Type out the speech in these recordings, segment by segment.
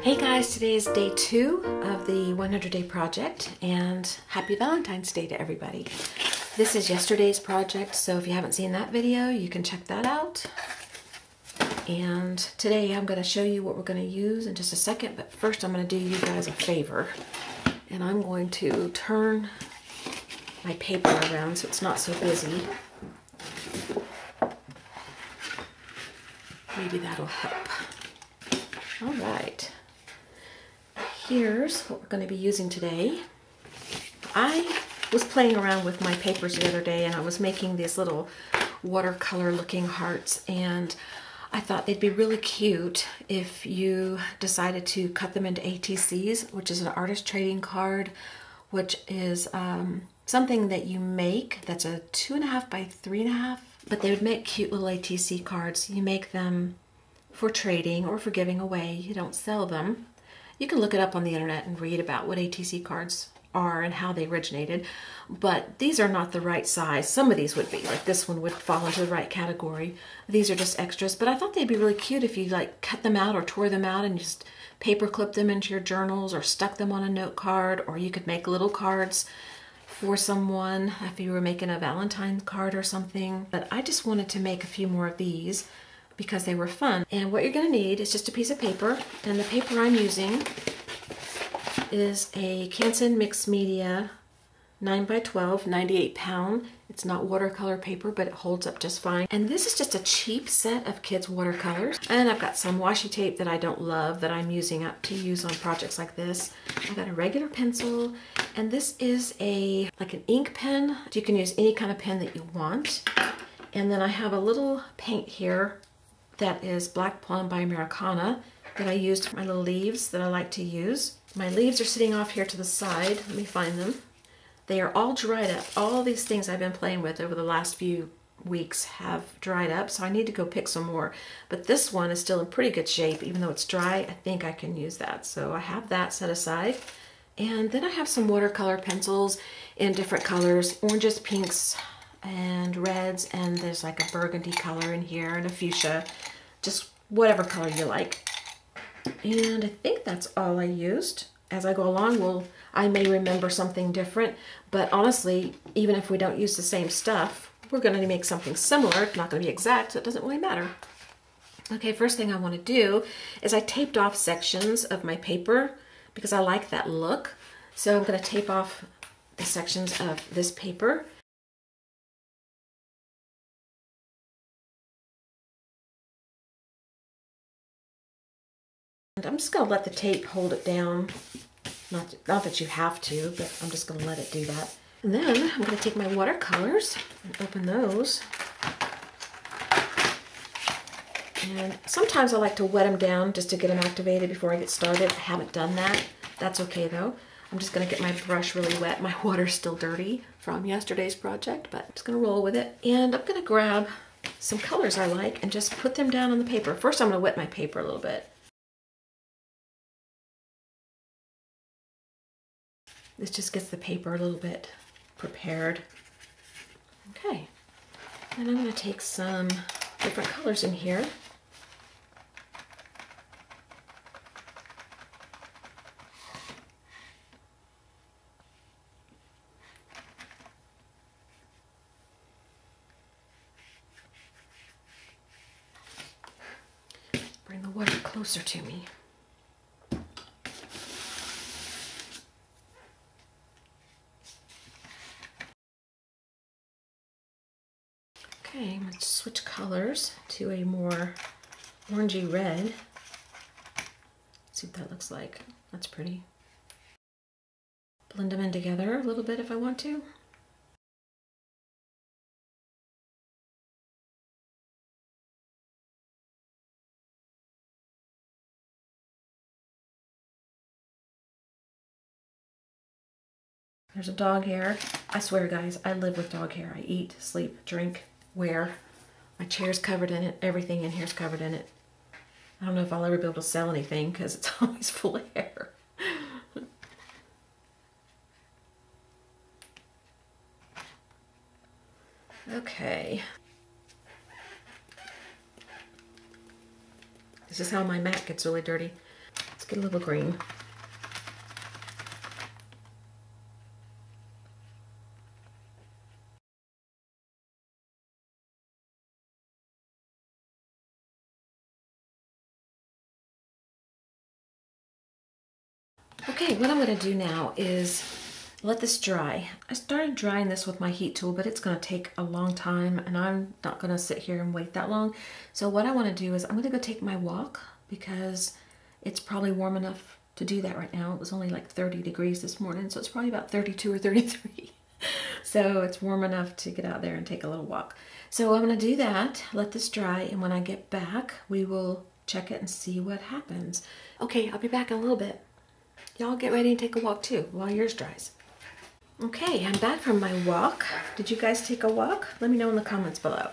Hey guys, today is day 2 of the 100-day project, and happy Valentine's Day to everybody. This is yesterday's project, so if you haven't seen that video, you can check that out. And today I'm going to show you what we're going to use in just a second, but first I'm going to do you guys a favor. And I'm going to turn my paper around so it's not so busy. Maybe that'll help. All right. Here's what we're going to be using today. I was playing around with my papers the other day and I was making these little watercolor looking hearts, and I thought they'd be really cute if you decided to cut them into ATCs, which is an artist trading card, which is something that you make that's a 2.5 by 3.5, but they would make cute little ATC cards. You make them for trading or for giving away. You don't sell them. You can look it up on the internet and read about what ATC cards are and how they originated, but these are not the right size. Some of these would be, like this one would fall into the right category. These are just extras, but I thought they'd be really cute if you like cut them out or tore them out and just paper clip them into your journals or stuck them on a note card, or you could make little cards for someone if you were making a Valentine card or something. But I just wanted to make a few more of these because they were fun. And what you're going to need is just a piece of paper, and the paper I'm using is a Canson Mixed Media 9 by 12, 98 pound. It's not watercolor paper, but it holds up just fine. And this is just a cheap set of kids' watercolors. And I've got some washi tape that I don't love that I'm using up to use on projects like this. I've got a regular pencil, and this is like an ink pen. You can use any kind of pen that you want. And then I have a little paint here that is Black Plum by Americana that I used for my little leaves that I like to use. My leaves are sitting off here to the side. Let me find them. They are all dried up. All these things I've been playing with over the last few weeks have dried up, so I need to go pick some more. But this one is still in pretty good shape. Even though it's dry, I think I can use that. So I have that set aside. And then I have some watercolor pencils in different colors, oranges, pinks, and reds, and there's like a burgundy color in here and a fuchsia, just whatever color you like. And I think that's all I used. As I go along, I may remember something different, but honestly, even if we don't use the same stuff, we're going to make something similar. It's not going to be exact, so it doesn't really matter. Okay, first thing I want to do is I taped off sections of my paper because I like that look. So I'm going to tape off the sections of this paper. And I'm just going to let the tape hold it down. Not that you have to, but I'm just going to let it do that. And then I'm going to take my watercolors and open those. And sometimes I like to wet them down just to get them activated before I get started. I haven't done that. That's okay though. I'm just going to get my brush really wet. My water's still dirty from yesterday's project, but I'm just going to roll with it. And I'm going to grab some colors I like and just put them down on the paper. First I'm going to wet my paper a little bit. This just gets the paper a little bit prepared. Okay, and I'm going to take some different colors in here. Bring the water closer to me. Okay, I'm going to switch colors to a more orangey red. Let's see what that looks like. That's pretty. Blend them in together a little bit if I want to. There's a dog hair. I swear guys, I live with dog hair. I eat, sleep, drink, wear. My chair's covered in it. Everything in here's covered in it. I don't know if I'll ever be able to sell anything because it's always full of hair. Okay. This is how my mat gets really dirty. Let's get a little green. Okay, what I'm going to do now is let this dry. I started drying this with my heat tool, but it's going to take a long time and I'm not going to sit here and wait that long. So what I want to do is I'm going to go take my walk because it's probably warm enough to do that right now. It was only like 30 degrees this morning, so it's probably about 32 or 33. So it's warm enough to get out there and take a little walk. So I'm going to do that, let this dry, and when I get back, we will check it and see what happens. Okay, I'll be back in a little bit. Y'all get ready and take a walk too while yours dries. Okay, I'm back from my walk. Did you guys take a walk? Let me know in the comments below.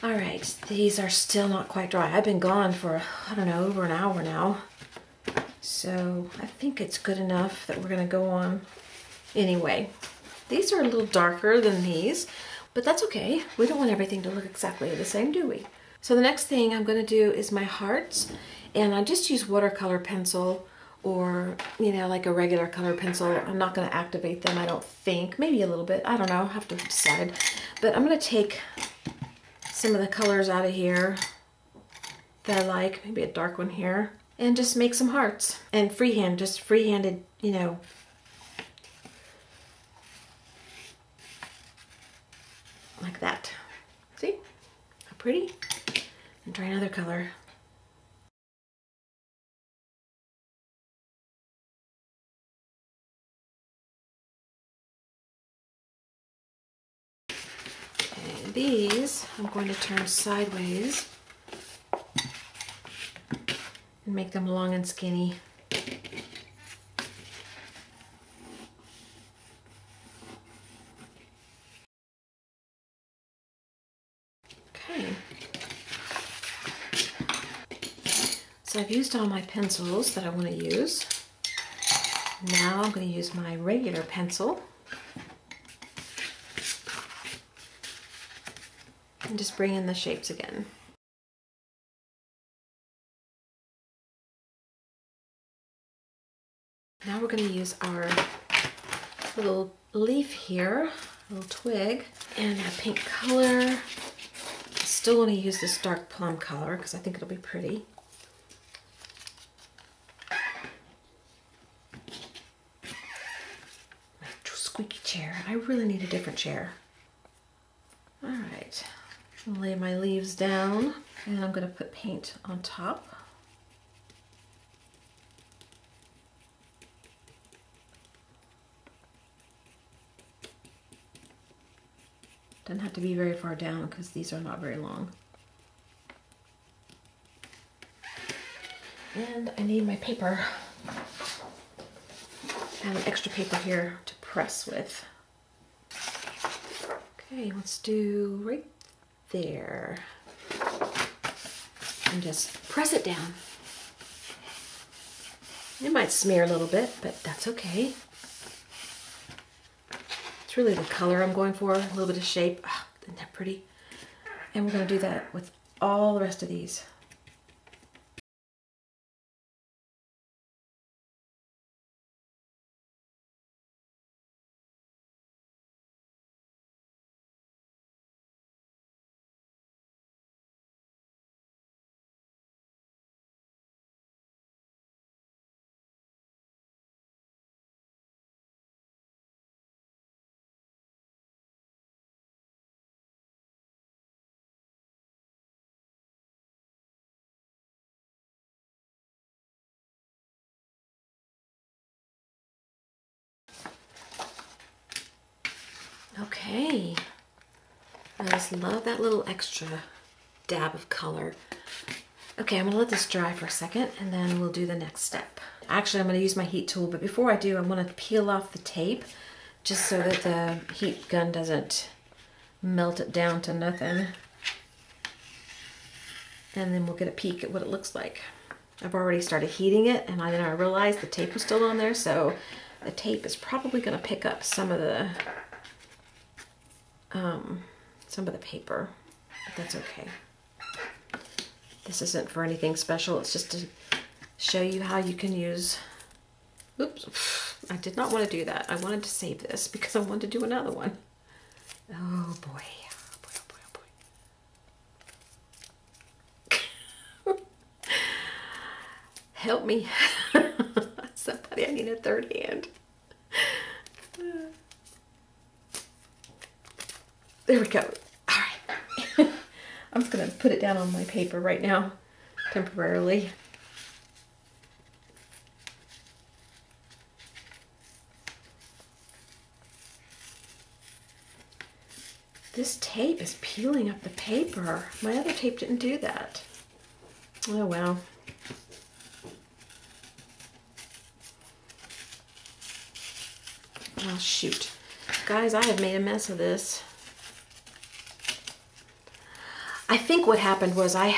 All right, these are still not quite dry. I've been gone for, I don't know, over an hour now. So I think it's good enough that we're gonna go on anyway. These are a little darker than these, but that's okay. We don't want everything to look exactly the same, do we? So the next thing I'm gonna do is my hearts, and I just use watercolor pencil or, you know, like a regular color pencil. I'm not gonna activate them, I don't think. Maybe a little bit, I don't know, I'll have to decide. But I'm gonna take some of the colors out of here that I like, maybe a dark one here, and just make some hearts. And freehand, just free-handed, you know. Like that. See? How pretty? And try another color. And these I'm going to turn sideways and make them long and skinny. Okay. So I've used all my pencils that I want to use. Now I'm going to use my regular pencil and just bring in the shapes again. Now we're going to use our little leaf here, a little twig, and a pink color. I still want to use this dark plum color because I think it'll be pretty. My squeaky chair. I really need a different chair. All right, I'll lay my leaves down and I'm going to put paint on top. Doesn't have to be very far down because these are not very long. And I need my paper. I have an extra paper here to press with. Okay, let's do right there. And just press it down. It might smear a little bit, but that's okay. It's really the color I'm going for, a little bit of shape. Oh, isn't that pretty? And we're going to do that with all the rest of these. Okay, I just love that little extra dab of color. Okay, I'm gonna let this dry for a second and then we'll do the next step. Actually, I'm gonna use my heat tool, but before I do, I wanna peel off the tape just so that the heat gun doesn't melt it down to nothing. And then we'll get a peek at what it looks like. I've already started heating it and then I realized the tape was still on there, so the tape is probably gonna pick up some of the paper, but that's okay. This isn't for anything special, it's just to show you how you can use, oops, I did not want to do that. I wanted to save this because I wanted to do another one. Oh boy, oh boy, oh boy, oh boy. Help me. Somebody, I need a third hand. There we go. All right. I'm just gonna put it down on my paper right now, temporarily. This tape is peeling up the paper. My other tape didn't do that. Oh well. Oh shoot. Guys, I have made a mess of this. I think what happened was I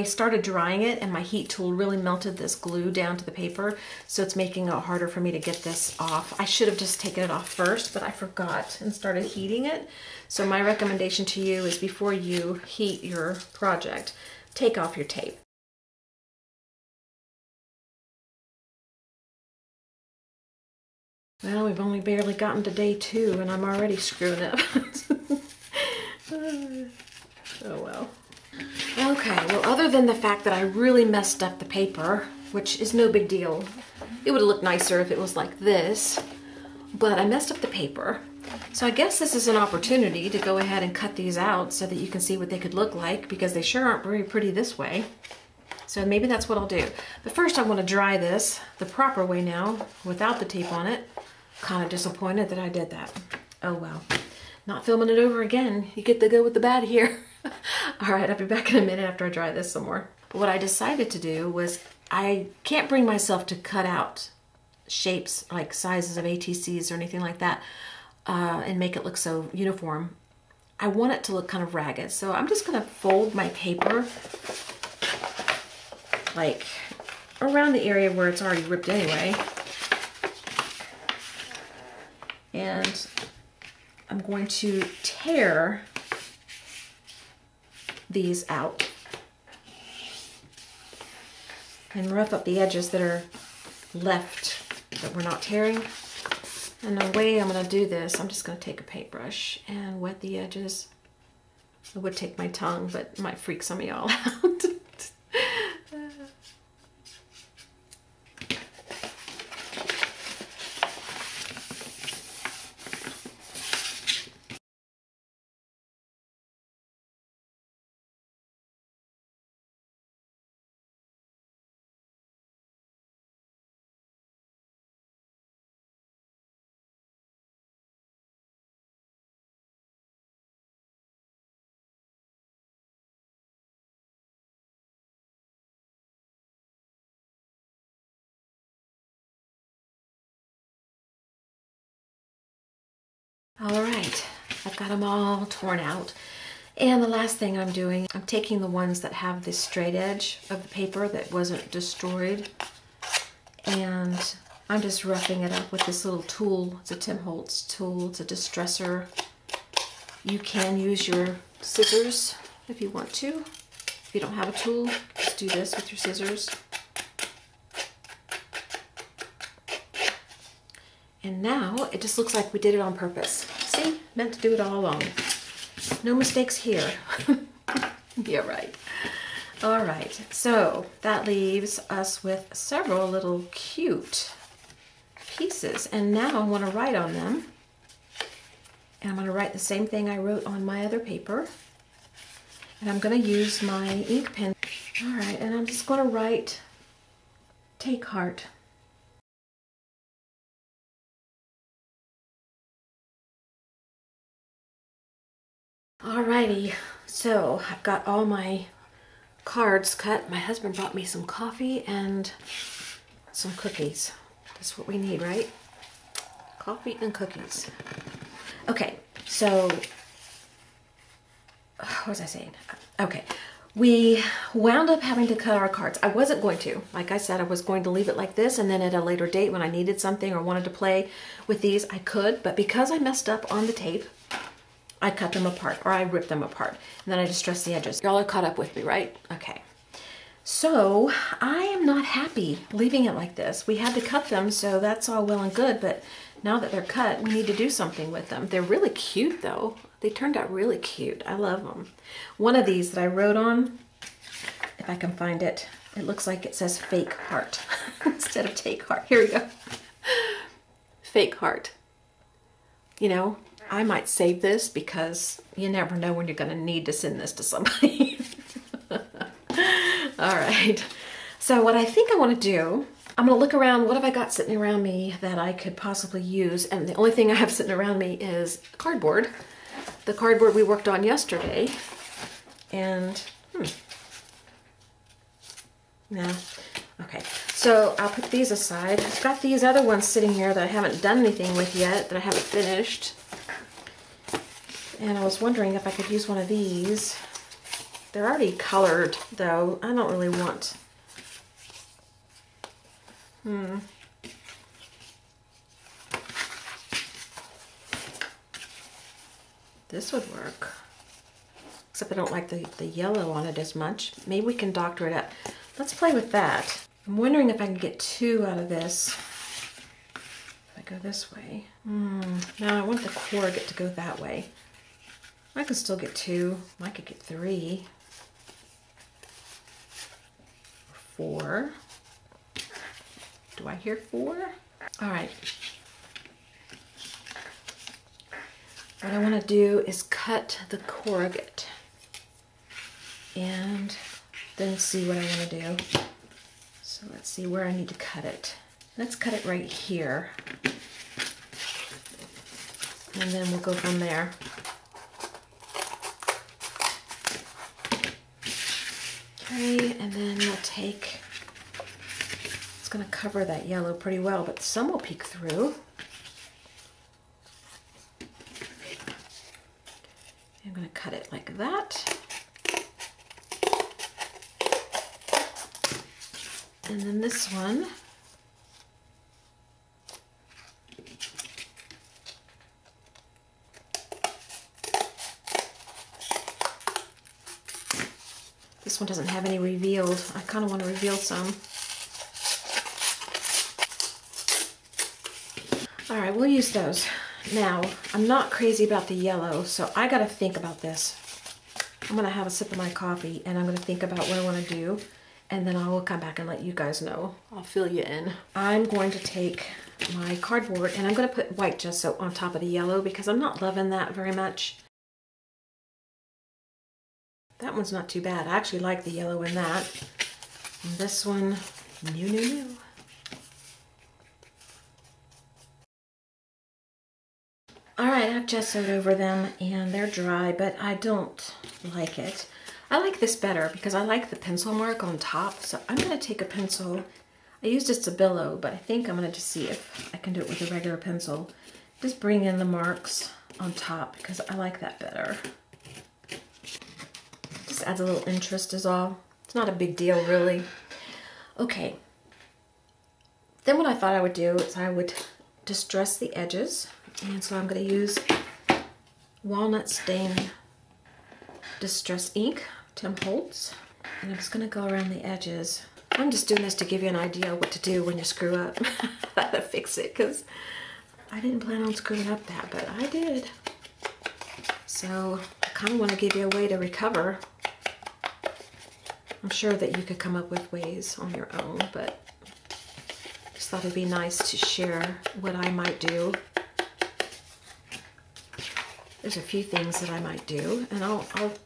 started drying it and my heat tool really melted this glue down to the paper, so it's making it harder for me to get this off. I should have just taken it off first, but I forgot and started heating it. So my recommendation to you is before you heat your project, take off your tape. Well, we've only barely gotten to day 2 and I'm already screwing up. Oh well. Okay, well, other than the fact that I really messed up the paper, which is no big deal. It would have looked nicer if it was like this, but I messed up the paper. So I guess this is an opportunity to go ahead and cut these out so that you can see what they could look like, because they sure aren't very pretty this way. So maybe that's what I'll do. But first I want to dry this the proper way now, without the tape on it. Kind of disappointed that I did that. Oh well. Not filming it over again. You get the good with the bad here. All right, I'll be back in a minute after I dry this some more. But what I decided to do was, I can't bring myself to cut out shapes like sizes of ATCs or anything like that and make it look so uniform. I want it to look kind of ragged. So I'm just gonna fold my paper like around the area where it's already ripped anyway. And I'm going to tear these out and rough up the edges that are left that we're not tearing. And the way I'm going to do this, I'm just going to take a paintbrush and wet the edges. I would take my tongue, but it might freak some of y'all out. All right, I've got them all torn out. And the last thing I'm doing, I'm taking the ones that have this straight edge of the paper that wasn't destroyed, and I'm just roughing it up with this little tool. It's a Tim Holtz tool, it's a distressor. You can use your scissors if you want to. If you don't have a tool, just do this with your scissors. And now it just looks like we did it on purpose. See? Meant to do it all along. No mistakes here. Yeah, right. All right, so that leaves us with several little cute pieces. And now I want to write on them. And I'm going to write the same thing I wrote on my other paper. And I'm going to use my ink pen. All right, and I'm just going to write, take heart. Alrighty, so I've got all my cards cut. My husband brought me some coffee and some cookies. That's what we need, right? Coffee and cookies. Okay, so what was I saying? Okay, we wound up having to cut our cards. I wasn't going to. Like I said, I was going to leave it like this, and then at a later date when I needed something or wanted to play with these, I could. But because I messed up on the tape, I cut them apart, or I ripped them apart, and then I distressed the edges. Y'all are caught up with me, right? Okay. So I am not happy leaving it like this. We had to cut them, so that's all well and good, but now that they're cut, we need to do something with them. They're really cute though. They turned out really cute. I love them. One of these that I wrote on, if I can find it, it looks like it says fake heart instead of take heart. Here we go. Fake heart. You know, I might save this because you never know when you're going to need to send this to somebody. All right. So what I think I want to do, I'm going to look around. What have I got sitting around me that I could possibly use? And the only thing I have sitting around me is cardboard. The cardboard we worked on yesterday. And, no. Okay. So I'll put these aside. I've got these other ones sitting here that I haven't done anything with yet, that I haven't finished. And I was wondering if I could use one of these. They're already colored, though. I don't really want... This would work. Except I don't like the yellow on it as much. Maybe we can doctor it up. Let's play with that. I'm wondering if I can get two out of this. If I go this way. No, I want the corrugate to go that way. I can still get two. I could get three. 4. Do I hear 4? All right. What I want to do is cut the corrugate and then see what I want to do. So let's see where I need to cut it. Let's cut it right here. And then we'll go from there. Okay, and then we'll take, it's going to cover that yellow pretty well, but some will peek through. I'm going to cut it like that. And then this one, this one doesn't have any revealed. I kind of want to reveal some. All right, we'll use those. Now, I'm not crazy about the yellow, so I got to think about this. I'm going to have a sip of my coffee, and I'm going to think about what I want to do, and then I will come back and let you guys know. I'll fill you in. I'm going to take my cardboard, and I'm going to put white gesso on top of the yellow because I'm not loving that very much. That one's not too bad. I actually like the yellow in that. And this one, new. All right, I've gessoed over them and they're dry, but I don't like it. I like this better because I like the pencil mark on top. So I'm gonna take a pencil. I used a Stabilo, but I think I'm gonna just see if I can do it with a regular pencil. Just bring in the marks on top because I like that better. Just adds a little interest is all. It's not a big deal really. Okay. Then what I thought I would do is I would distress the edges. And so I'm going to use Walnut Stain Distress Ink, Tim Holtz. And I'm just going to go around the edges. I'm just doing this to give you an idea of what to do when you screw up. How to fix it, because I didn't plan on screwing up that, but I did. So I kind of want to give you a way to recover. I'm sure that you could come up with ways on your own, but just thought it'd be nice to share what I might do. There's a few things that I might do, and I'll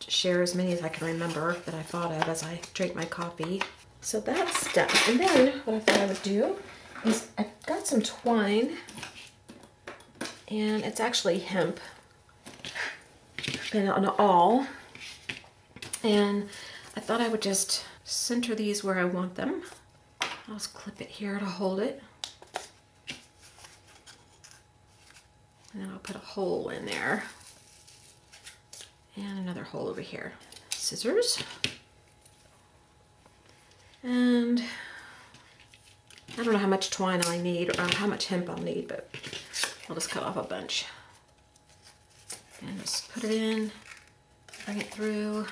share as many as I can remember that I thought of as I drink my coffee. So that's done. And then what I thought I would do is I've got some twine, and it's actually hemp, and an awl. And I thought I would just center these where I want them. I'll just clip it here to hold it. And then I'll put a hole in there. And another hole over here. Scissors. And I don't know how much twine I need or how much hemp I'll need, but I'll just cut off a bunch. And just put it in, bring it through.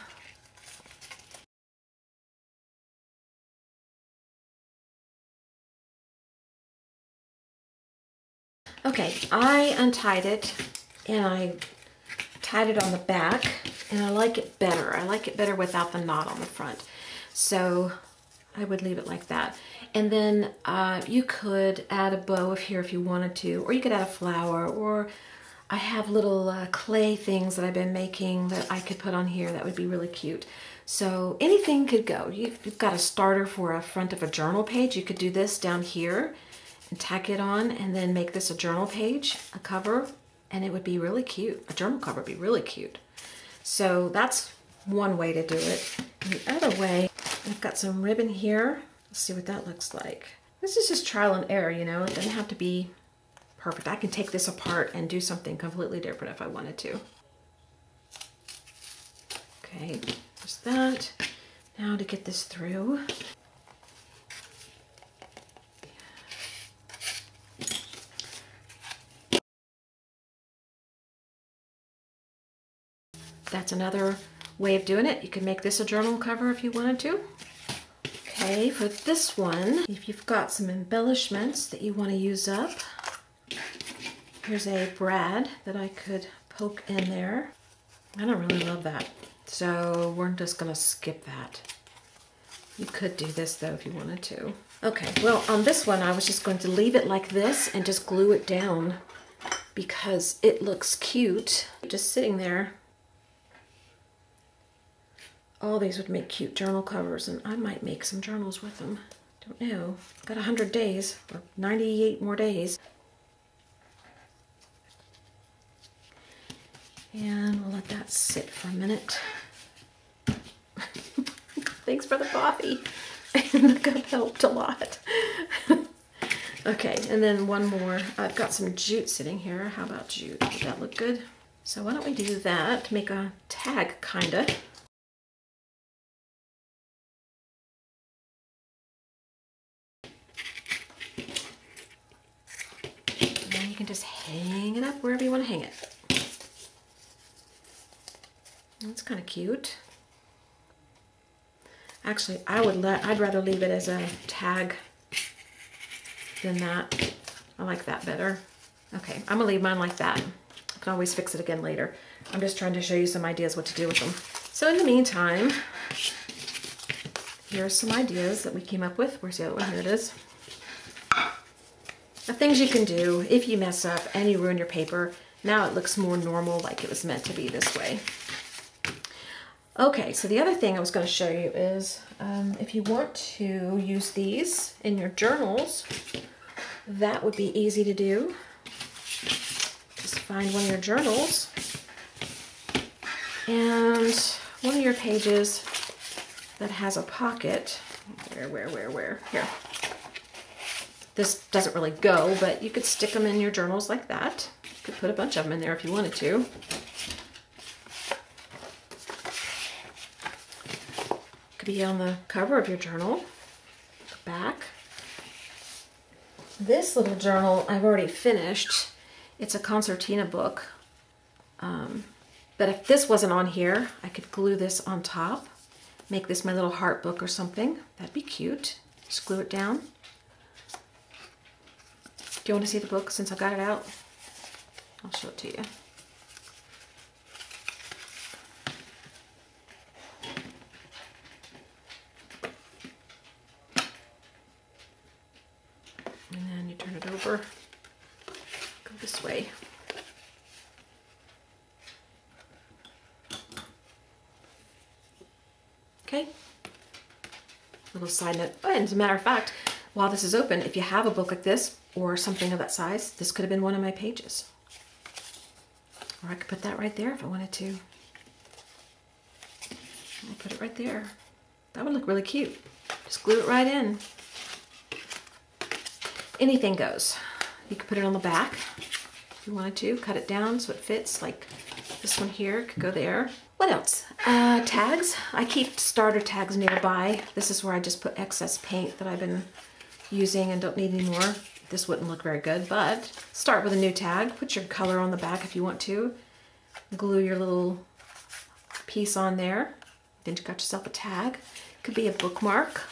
Okay, I untied it and I tied it on the back, and I like it better. I like it better without the knot on the front. So I would leave it like that. And then you could add a bow here if you wanted to, or you could add a flower, or I have little clay things that I've been making that I could put on here that would be really cute. So anything could go. You've got a starter for a front of a journal page. You could do this down here and tack it on and then make this a journal page, a cover, and it would be really cute. A journal cover would be really cute. So that's one way to do it. And the other way, I've got some ribbon here. Let's see what that looks like. This is just trial and error, you know. It doesn't have to be perfect. I can take this apart and do something completely different if I wanted to. Okay, there's that. Now to get this through. That's another way of doing it. You could make this a journal cover if you wanted to. Okay, for this one, if you've got some embellishments that you want to use up, here's a brad that I could poke in there. I don't really love that, so we're just gonna skip that. You could do this though if you wanted to. Okay, well on this one I was just going to leave it like this and just glue it down because it looks cute just sitting there. All these would make cute journal covers, and I might make some journals with them. Don't know. Got 100 days, or 98 more days. And we'll let that sit for a minute. Thanks for the coffee. The cup helped a lot. Okay, and then one more. I've got some jute sitting here. How about jute? Would that look good? So why don't we do that to make a tag, kinda. And you can just hang it up wherever you want to hang it. That's kind of cute. Actually, I'd rather leave it as a tag than that. I like that better. Okay, I'm gonna leave mine like that. I can always fix it again later. I'm just trying to show you some ideas what to do with them. So in the meantime, here's some ideas that we came up with. Where's the other one? Here it is. The things you can do if you mess up and you ruin your paper. Now it looks more normal, like it was meant to be this way. Okay, so the other thing I was going to show you is if you want to use these in your journals, that would be easy to do. Just find one of your journals and one of your pages that has a pocket. Where? Here. This doesn't really go, but you could stick them in your journals like that. You could put a bunch of them in there if you wanted to. Could be on the cover of your journal, the back. This little journal I've already finished. It's a concertina book. But if this wasn't on here, I could glue this on top. Make this my little heart book or something. That'd be cute. Just glue it down. Do you want to see the book since I got it out? I'll show it to you. And then you turn it over. Go this way. Okay. Little side note. Oh, and as a matter of fact, while this is open, if you have a book like this or something of that size, this could have been one of my pages. Or I could put that right there if I wanted to. I'll put it right there. That would look really cute. Just glue it right in. Anything goes. You could put it on the back if you wanted to. Cut it down so it fits, like this one here could go there. What else? Tags. I keep starter tags nearby. This is where I just put excess paint that I've been using and don't need anymore. This wouldn't look very good, but start with a new tag. Put your color on the back if you want to. Glue your little piece on there. Then you got yourself a tag. Could be a bookmark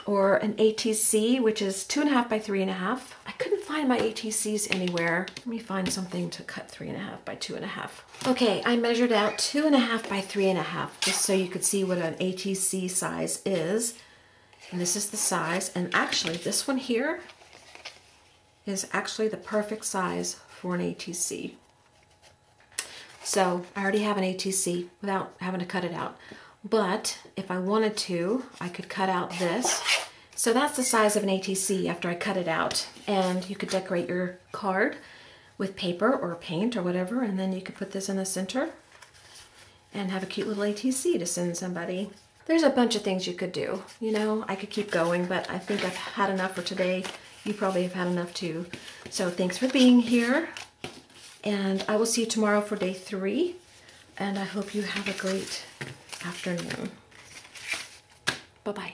or an ATC, which is 2.5 by 3.5. I couldn't find my ATCs anywhere. Let me find something to cut 3.5 by 2.5. Okay, I measured out 2.5 by 3.5 just so you could see what an ATC size is. And this is the size. And actually, this one here is actually the perfect size for an ATC. So I already have an ATC without having to cut it out. But if I wanted to, I could cut out this. So that's the size of an ATC after I cut it out. And you could decorate your card with paper or paint or whatever, and then you could put this in the center and have a cute little ATC to send somebody. There's a bunch of things you could do. You know, I could keep going, but I think I've had enough for today. You probably have had enough too. So thanks for being here. And I will see you tomorrow for day 3. And I hope you have a great afternoon. Bye-bye.